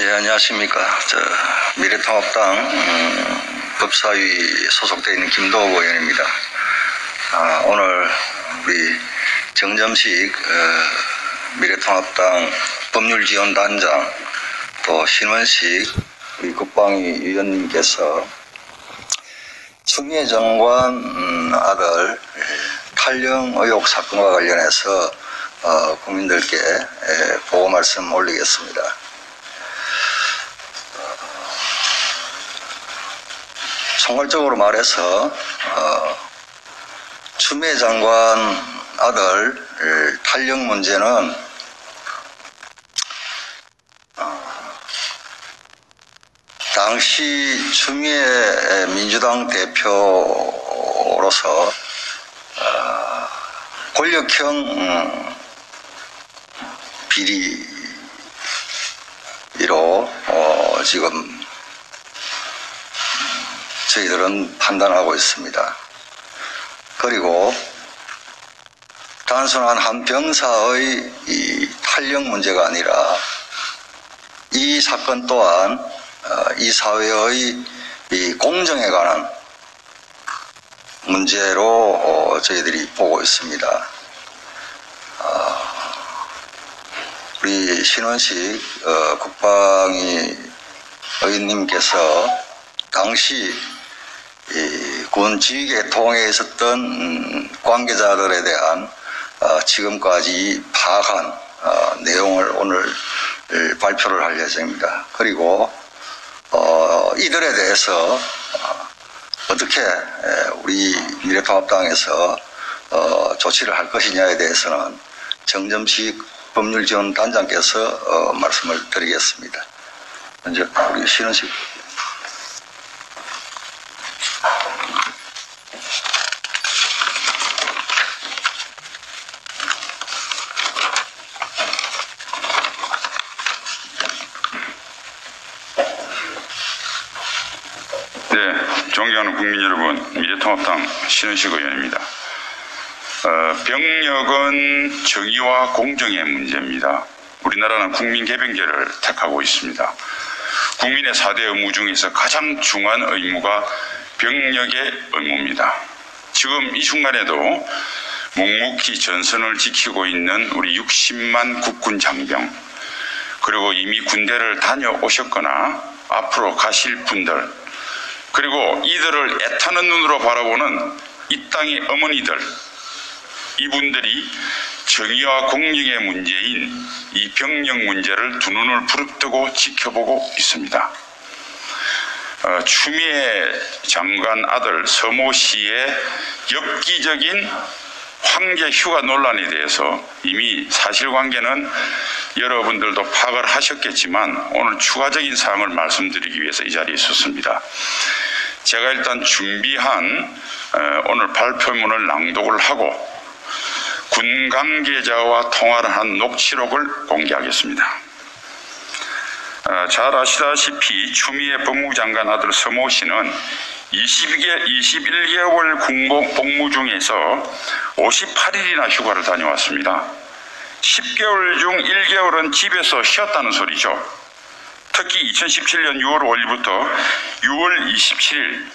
예, 안녕하십니까. 미래통합당 법사위 소속되어 있는 김도욱 의원입니다. 오늘 우리 정점식 미래통합당 법률지원단장 또 신원식 우리 국방위 위원님께서 추미애 장관 아들 탈영 의혹 사건과 관련해서 국민들께 보고 말씀 올리겠습니다. 총괄적으로 말해서 추미애 장관 아들 탈영 문제는 당시 추미애 민주당 대표로서 권력형 비리로 지금 저희들은 판단하고 있습니다. 그리고 단순한 한 병사의 이 탈영 문제가 아니라 이 사건 또한 이 사회의 이 공정에 관한 문제로 저희들이 보고 있습니다. 우리 신원식 국방위 의원님께서 당시 군 지휘계통에 있었던 관계자들에 대한 지금까지 파악한 내용을 오늘 발표를 할 예정입니다. 그리고 이들에 대해서 어떻게 우리 미래통합당에서 조치를 할 것이냐에 대해서는 정점식 법률지원단장께서 말씀을 드리겠습니다. 먼저 우리 신원식. 존경하는 국민 여러분, 미래통합당 신원식 의원입니다. 병력은 정의와 공정의 문제입니다. 우리나라는 국민개병제를 택하고 있습니다. 국민의 4대 의무 중에서 가장 중요한 의무가 병력의 의무입니다. 지금 이 순간에도 묵묵히 전선을 지키고 있는 우리 60만 국군 장병, 그리고 이미 군대를 다녀오셨거나 앞으로 가실 분들, 그리고 이들을 애타는 눈으로 바라보는 이 땅의 어머니들, 이분들이 정의와 공정의 문제인 이 병력 문제를 두 눈을 부릅뜨고 지켜보고 있습니다. 추미애 장관 아들 서모 씨의 엽기적인 황제 휴가 논란에 대해서 이미 사실관계는 여러분들도 파악을 하셨겠지만 오늘 추가적인 사항을 말씀드리기 위해서 이 자리에 섰습니다. 제가 일단 준비한 오늘 발표문을 낭독을 하고 군 관계자와 통화를 한 녹취록을 공개하겠습니다. 잘 아시다시피 추미애 법무장관 아들 서모 씨는 21개월 군복 복무 중에서 58일이나 휴가를 다녀왔습니다. 10개월 중 1개월은 집에서 쉬었다는 소리죠. 특히 2017년 6월 5일부터 6월 27일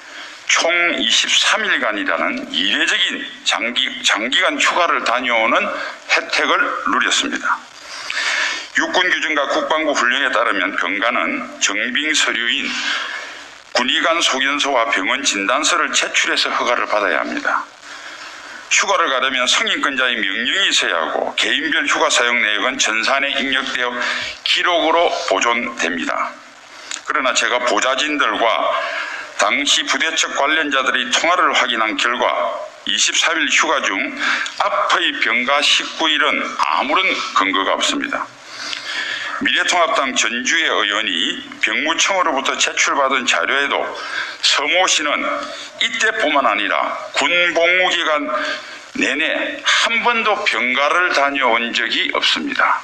총 23일간이라는 이례적인 장기간 휴가를 다녀오는 혜택을 누렸습니다. 육군 규정과 국방부 훈령에 따르면 병가는 정빙 서류인 군의관 소견서와 병원 진단서를 제출해서 허가를 받아야 합니다. 휴가를 가려면 승인권자의 명령이 있어야 하고 개인별 휴가 사용 내역은 전산에 입력되어 기록으로 보존됩니다. 그러나 제가 보좌진들과 당시 부대 측 관련자들의 통화를 확인한 결과 24일 휴가 중 앞의 병가 19일은 아무런 근거가 없습니다. 미래통합당 전주의 의원이 병무청으로부터 제출받은 자료에도 서모 씨는 이때뿐만 아니라 군 복무기간 내내 한 번도 병가를 다녀온 적이 없습니다.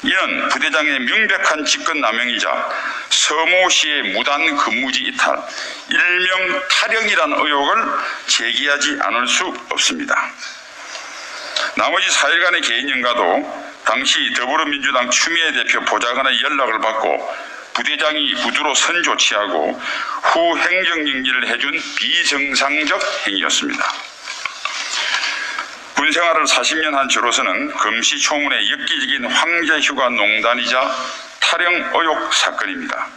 이는 부대장의 명백한 직권남용이자 서모 씨의 무단 근무지 이탈, 일명 탈영이라는 의혹을 제기하지 않을 수 없습니다. 나머지 4일간의 개인 연가도 당시 더불어민주당 추미애 대표 보좌관의 연락을 받고 부대장이 구두로 선 조치하고 후 행정정지를 해준 비정상적 행위였습니다. 군생활을 40년 한 저로서는 금시초문의 엽기적인 황제휴가 농단이자 탈영 의혹 사건입니다.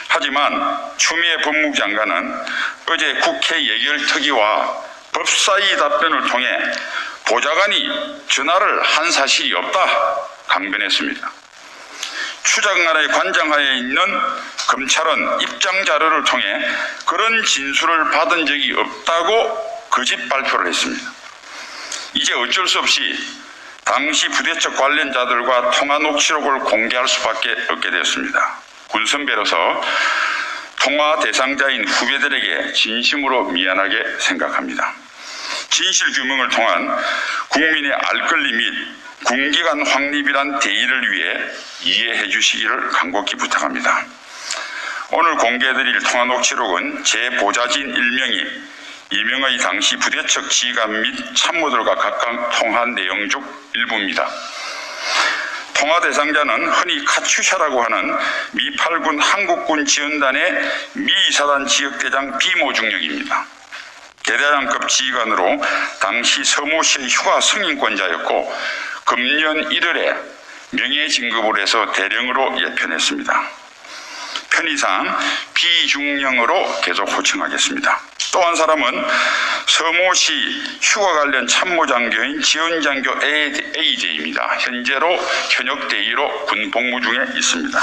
하지만 추미애 법무부 장관은 어제 국회 예결특위와 법사위 답변을 통해 보좌관이 전화를 한 사실이 없다 강변했습니다. 추장관의 관장하에 있는 검찰은 입장 자료를 통해 그런 진술을 받은 적이 없다고 거짓 발표를 했습니다. 이제 어쩔 수 없이 당시 부대 측 관련자들과 통화 녹취록을 공개할 수밖에 없게 되었습니다. 군선배로서 통화 대상자인 후배들에게 진심으로 미안하게 생각합니다. 진실 규명을 통한 국민의 알 권리 및 군기관 확립이란 대의를 위해 이해해 주시기를 간곡히 부탁합니다. 오늘 공개해드릴 통화 녹취록은 제 보좌진 1명이 이명의 당시 부대 측 지휘관 및 참모들과 각각 통화한 내용 중 일부입니다. 통화 대상자는 흔히 카츄샤라고 하는 미 8군 한국군 지원단의 미 이사단 지역대장 비모 중령입니다. 대대장급 지휘관으로 당시 서모시의 휴가 승인권자였고 금년 1월에 명예 진급을 해서 대령으로 예편했습니다. 편의상 비중령으로 계속 호칭하겠습니다. 또 한 사람은 서모시 휴가 관련 참모장교인 지원장교 A대입니다. 현재로 현역 대위로 군 복무 중에 있습니다.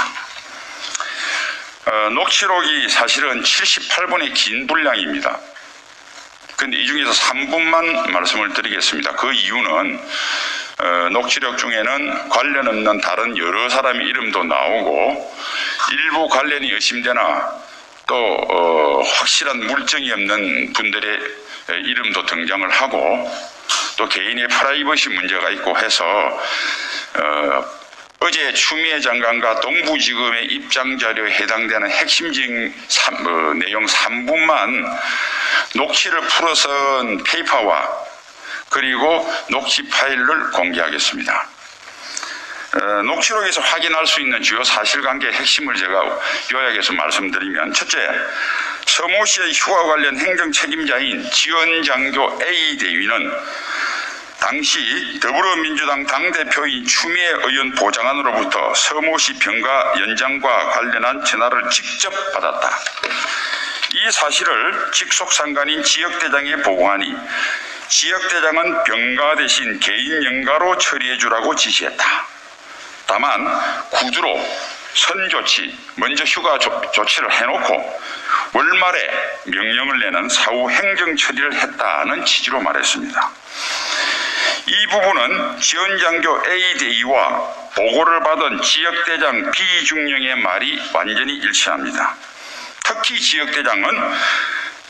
녹취록이 사실은 78분의 긴 분량입니다. 그런데 이 중에서 3분만 말씀을 드리겠습니다. 그 이유는 녹취록 중에는 관련 없는 다른 여러 사람의 이름도 나오고 일부 관련이 의심되나 또 확실한 물증이 없는 분들의 이름도 등장을 하고 또 개인의 프라이버시 문제가 있고 해서 어제 추미애 장관과 동부지검의 입장자료에 해당되는 핵심적인 내용 3분만 녹취를 풀어선 페이퍼와 그리고 녹취 파일을 공개하겠습니다. 녹취록에서 확인할 수 있는 주요 사실관계의 핵심을 제가 요약해서 말씀드리면, 첫째, 서모시의 휴가 관련 행정책임자인 지원장교 A 대위는 당시 더불어민주당 당대표인 추미애 의원 보좌관으로부터 서모시 병가 연장과 관련한 전화를 직접 받았다. 이 사실을 직속상관인 지역대장에 보고하니 지역대장은 병가 대신 개인 연가로 처리해 주라고 지시했다. 다만 구두로 선조치, 먼저 휴가 조치를 해놓고 월말에 명령을 내는 사후 행정 처리를 했다는 취지로 말했습니다. 이 부분은 지원장교 A 대위와 보고를 받은 지역대장 B 중령의 말이 완전히 일치합니다. 특히 지역대장은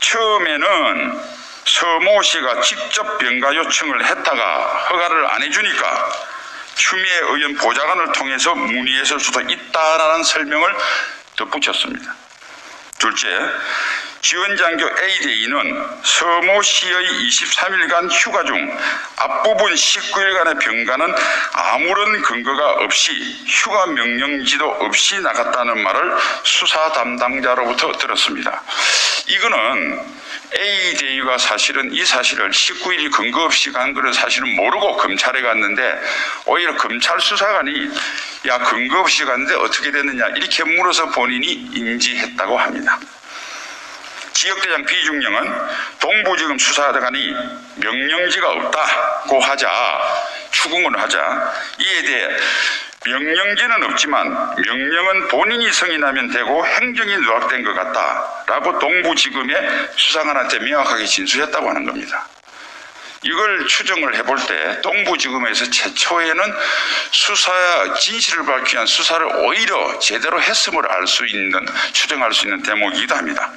처음에는 서모시가 직접 병가 요청을 했다가 허가를 안 해주니까 추미애 의원 보좌관을 통해서 문의했을 수도 있다라는 설명을 덧붙였습니다. 둘째, 지원장교 A대위는 서모시의 23일간 휴가 중 앞부분 19일간의 병가는 아무런 근거가 없이 휴가 명령지도 없이 나갔다는 말을 수사 담당자로부터 들었습니다. 이거는 A대위가 사실은 이 사실을 19일이 근거 없이 간 것을 사실은 모르고 검찰에 갔는데 오히려 검찰 수사관이 야 근거 없이 갔는데 어떻게 됐느냐 이렇게 물어서 본인이 인지했다고 합니다. 지역대장 B중령은 동부지검 수사관이 명령지가 없다고 하자 추궁을 하자 이에 대해 명령지는 없지만 명령은 본인이 승인하면 되고 행정이 누락된 것 같다라고 동부지검의 수사관한테 명확하게 진술했다고 하는 겁니다. 이걸 추정을 해볼 때 동부지검에서 최초에는 진실을 밝히기 위한 수사를 오히려 제대로 했음을 알 수 있는 추정할 수 있는 대목이기도 합니다.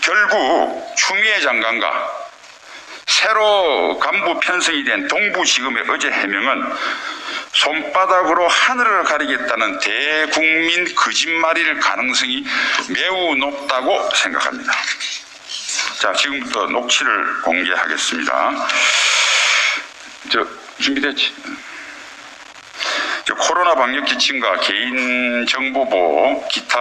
결국 추미애 장관과 새로 간부 편성이 된 동부지검의 어제 해명은 손바닥으로 하늘을 가리겠다는 대국민 거짓말일 가능성이 매우 높다고 생각합니다. 자, 지금부터 녹취를 공개하겠습니다. 준비됐지? 코로나 방역 지침과 개인 정보 보호, 기타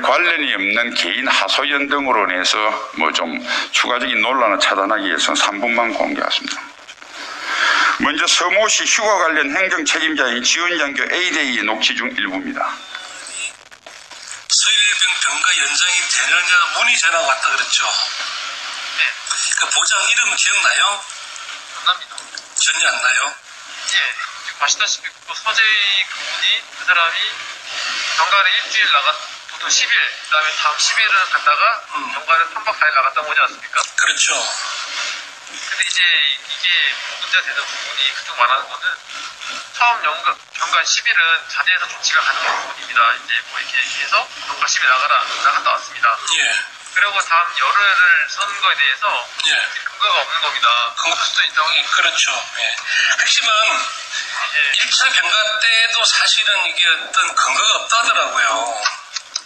관련이 없는 개인 하소연 등으로 인해서 뭐 좀 추가적인 논란을 차단하기 위해서 3분만 공개하겠습니다. 먼저 서모시 휴가 관련 행정 책임자인 지원장교 A대의 녹취 중 일부입니다. 서일병 병가 연장이 되느냐 문의 전화가 왔다 그랬죠? 네. 그 보장 이름 기억나요? 안 납니다. 전혀 안 나요? 예. 지금 아시다시피 그 서재의 그분이 그 사람이 병가를 일주일 보통 10일, 그 다음에 다음 10일을 갔다가 병가를 3박 4일 나갔다고 오지 않습니까? 그렇죠. 근데 이제 이게 문제가 되는 부분이 그쪽 말하는 거는 처음 병가 10일은 자대에서 조치가 가능한 부분입니다. 이제 뭐 이렇게 해서 병가 10일 나갔다 왔습니다. 예. 그리고 다음 열흘을 서는 거에 대해서 예. 근거가 없는 겁니다. 근거일 수도 있다고. 그렇죠. 예. 핵심은 1차 병가 때도 사실은 이게 어떤 근거가 없다더라고요.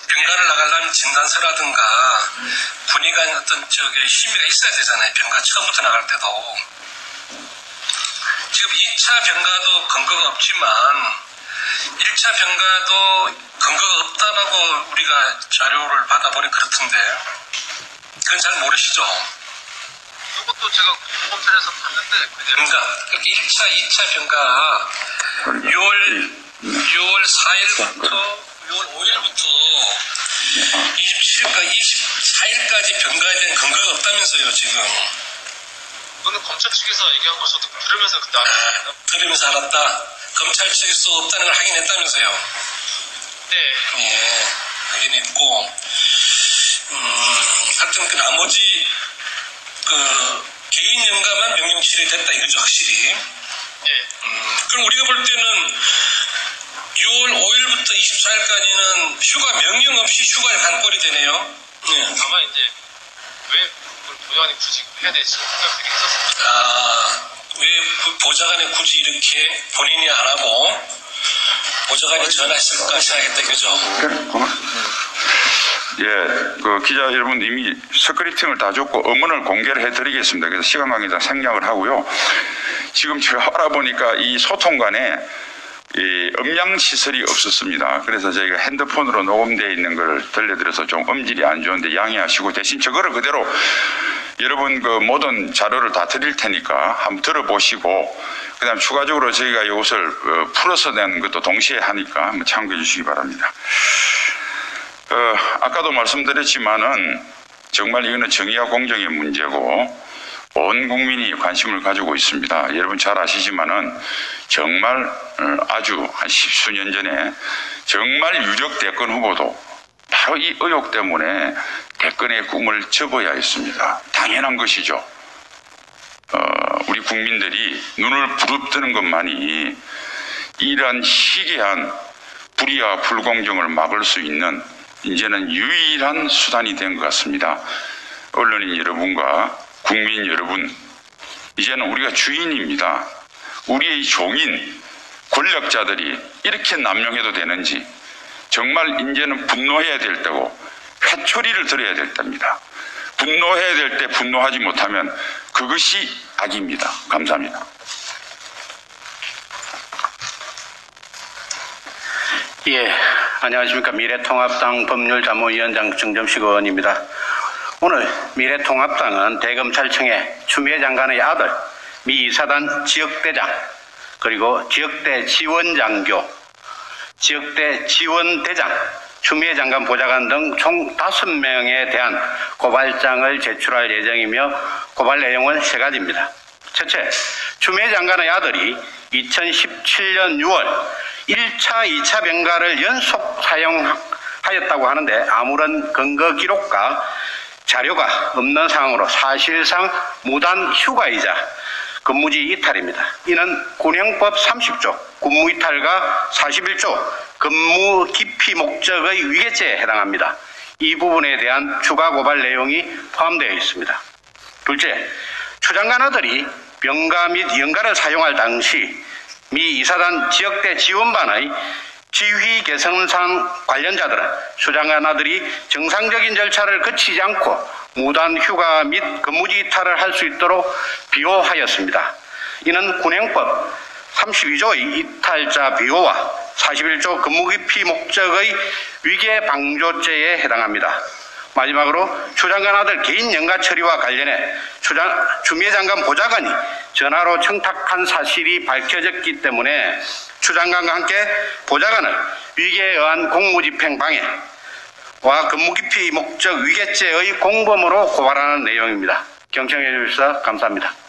병가를 나가려면 진단서라든가 군의 간 어떤 심의가 있어야 되잖아요. 병가 처음부터 나갈 때도. 지금 2차 병가도 근거가 없지만 1차 병가도 근거가 없다라고 우리가 자료를 받아보니 그렇던데 그건 잘 모르시죠? 이것도 제가 검찰에서 봤는데 그러니까 1차, 2차 병가 6월 4일부터 6월 5일부터 24일까지 병가에 대한 근거가 없다면서요 지금. 이거는 검찰 측에서 얘기한 거 저도 들으면서 그때 알았습니다. 들으면서 알았다. 검찰 측에서 없다는 걸 확인했다면서요. 네. 예, 확인했고 하여튼 그 나머지 개인 연가만 명령 처리됐다 이거죠 확실히. 예. 그럼 우리가 볼 때는 6월 5일부터 24일까지는 휴가 명령 없이 휴가를 간 꼴이 되네요. 네. 다만 이제 왜 그걸 보좌관이 굳이 해야 되지 생각되게 했었습니다. 왜 보좌관이 굳이 이렇게 본인이 안 하고 보좌관이 전화했을까 생각했다 그죠? 예, 그 기자 여러분 이미 스크립팅을 다 줬고 음원을 공개를 해드리겠습니다. 그래서 시간 관계상 생략을 하고요. 지금 제가 알아보니까 이 소통 간에 이 음량 시설이 없었습니다. 그래서 저희가 핸드폰으로 녹음되어 있는 걸 들려드려서 좀 음질이 안 좋은데 양해하시고 대신 저거를 그대로 여러분 그 모든 자료를 다 드릴 테니까 한번 들어보시고 그다음 추가적으로 저희가 이것을 풀어서 낸 것도 동시에 하니까 한번 참고해 주시기 바랍니다. 아까도 말씀드렸지만은 정말 이거는 정의와 공정의 문제고 온 국민이 관심을 가지고 있습니다. 여러분 잘 아시지만은 정말 아주 한 10수년 전에 정말 유력 대권 후보도 바로 이 의혹 때문에 대권의 꿈을 접어야 했습니다. 당연한 것이죠. 우리 국민들이 눈을 부릅뜨는 것만이 이러한 희귀한 불의와 불공정을 막을 수 있는 이제는 유일한 수단이 된 것 같습니다. 언론인 여러분과 국민 여러분, 이제는 우리가 주인입니다. 우리의 종인 권력자들이 이렇게 남용해도 되는지 정말 이제는 분노해야 될 때고 회초리를 들어야 될 때입니다. 분노해야 될 때 분노하지 못하면 그것이 악입니다. 감사합니다. 예, 안녕하십니까. 미래통합당 법률자문위원장 정점식 의원입니다. 오늘 미래통합당은 대검찰청의 추미애 장관의 아들, 미 이사단 지역대장, 그리고 지역대 지원장교, 지역대 지원대장, 추미애 장관 보좌관 등 총 5명에 대한 고발장을 제출할 예정이며 고발 내용은 3가지입니다. 첫째, 추미애 장관의 아들이 2017년 6월 1차, 2차 병가를 연속 사용하였다고 하는데 아무런 근거 기록과 자료가 없는 상황으로 사실상 무단 휴가이자 근무지 이탈입니다. 이는 군형법 30조 근무이탈과 41조 근무 기피 목적의 위계죄에 해당합니다. 이 부분에 대한 추가 고발 내용이 포함되어 있습니다. 둘째, 추 장관 아들이 병가 및 연가를 사용할 당시 미 이사단 지역대 지원반의 지휘 개선상 관련자들은 추 장관 아들이 정상적인 절차를 거치지 않고 무단 휴가 및 근무지 이탈을 할 수 있도록 비호하였습니다. 이는 군형법 32조의 이탈자 비호와 41조 근무기피 목적의 위계 방조죄에 해당합니다. 마지막으로 추 장관 아들 개인 연가 처리와 관련해 추미애 장관 보좌관이 전화로 청탁한 사실이 밝혀졌기 때문에 추 장관과 함께 보좌관을 위계에 의한 공무집행 방해와 근무기피 목적 위계죄의 공범으로 고발하는 내용입니다. 경청해 주셔서 감사합니다.